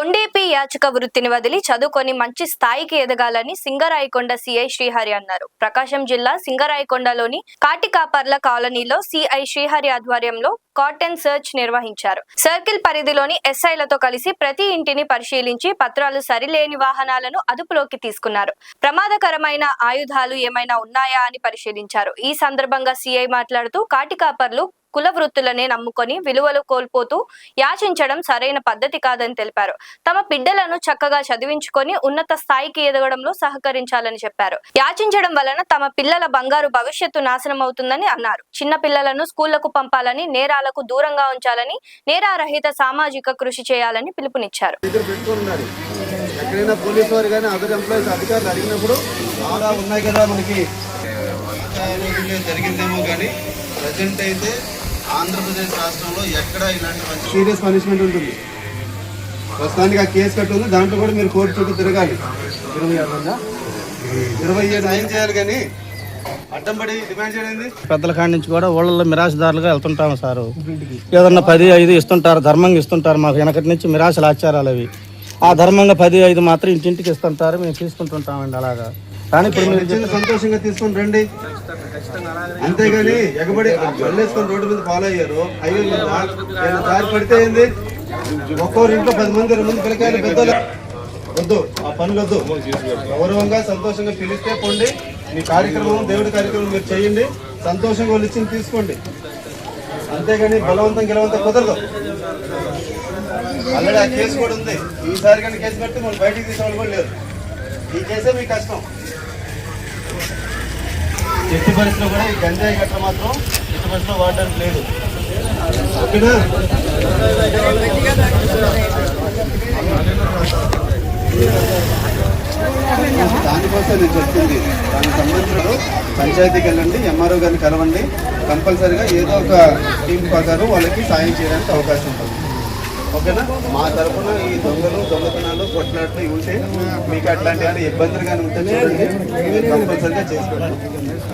మొండేపి యాచక వృత్తిని వదిలి చదువుకొని మంచి స్థాయికి ఎదగాలని సింగరాయకొండ సిఐ శ్రీహరి అన్నారు. ప్రకాశం జిల్లా సింగరాయకొండలోని కాటికాపర్ల కాలనీలో సిఐ శ్రీహరి ఆధ్వర్యంలో కాటన్ సర్చ్ నిర్వహించారు. సర్కిల్ పరిధిలోని ఎస్ఐలతో కలిసి ప్రతి ఇంటిని పరిశీలించి పత్రాలు సరిలేని వాహనాలను అదుపులోకి తీసుకున్నారు. ప్రమాదకరమైన ఆయుధాలు ఏమైనా ఉన్నాయా అని పరిశీలించారు. ఈ సందర్భంగా సిఐ మాట్లాడుతూ కాటికాపర్లు కుల వృత్తులనే నమ్ముకొని విలువలు కోల్పోతూ యాచించడం సరైన పద్ధతి కాదని తెలిపారు. తమ బిడ్డలను చక్కగా చదివించుకొని ఉన్నత స్థాయికి ఎదగడంలో సహకరించాలని చెప్పారు. యాచించడం వలన తమ పిల్లల బంగారు భవిష్యత్తు నాశనం అవుతుందని అన్నారు. చిన్న పిల్లలను స్కూళ్లకు పంపాలని, నేరాలకు దూరంగా ఉంచాలని, నేరారహిత సామాజిక కృషి చేయాలని పిలుపునిచ్చారు. ఆంధ్రప్రదేశ్ రాష్ట్రంలో ఎక్కడ ఇలాంటి సీరియస్ పనిష్మెంట్ ఉంటుంది. ప్రస్తుతానికి ఆ కేసు కట్టు ఉంది, దాంట్లో కూడా మీరు కోర్టు చుట్టూ తిరగాలి. 27 ఏం చేయాలి కానీ అడ్డంపడి డిమాండ్ చేయండి. పెద్దల కాడి నుంచి కూడా ఊళ్ళల్లో మిరాశదారులుగా వెళ్తుంటాము సారు. ఏదన్నా 10-5 ఇస్తుంటారు, ధర్మంగా ఇస్తుంటారు. మాకు వెనకటి నుంచి మిరాశల ఆచారాలు అవి. ఆ ధర్మంగా 10-5 మాత్రం ఇంటింటికి ఇస్తుంటారు, మేము తీసుకుంటుంటామండి. అలాగా కానీ ఇప్పుడు మీరు సంతోషంగా తీసుకొని రండి, అంతేగాని ఎగబడి వెళ్ళేసుకొని రోడ్డు మీద ఫాలో అయ్యారు. అయ్యో దారి పడితే ఏంది, ఒక్కొక్కరి ఇంట్లో 10 మంది 2 మంది పిల్లకాయలు పెద్దలు వద్దు, ఆ పనులు వద్దు. గౌరవంగా సంతోషంగా పిలిస్తే పోండి, మీ కార్యక్రమం దేవుడి కార్యక్రమం మీరు చేయండి, సంతోషంగా వాళ్ళు ఇచ్చింది తీసుకోండి. అంతేగాని బలవంతం గెలవంతం కుదరదు. ఆల్రెడీ ఆ కేసు కూడా ఉంది. ఈసారి కానీ కేసు పెడితే మనం బయటికి తీసుకోవాలి కూడా లేదు. ఈ కేసే మీకు కష్టం. ఎట్టి పరిస్థితిలో కూడా ఈ గంజాయి గట్ట మాత్రం ఎట్టి పరిస్థితిలో వాడడానికి లేదు. ఓకేనా? దానికోసం నేను చెప్తుంది. దానికి సంబంధించిన పంచాయతీకి వెళ్ళండి, ఎంఆర్ఓ గారిని కలవండి. కంపల్సరీగా ఏదో ఒక టీం ప్రకారం వాళ్ళకి సాయం చేయడానికి అవకాశం ఉంటుంది. ఓకేనా? మా తరఫున ఈ దొంగతనాలు కొట్లాట్లు ఉంటే మీకు అట్లాంటి ఇబ్బందులు కానీ ఉంటే చూడండి, కంపల్సరీగా చేసుకోండి.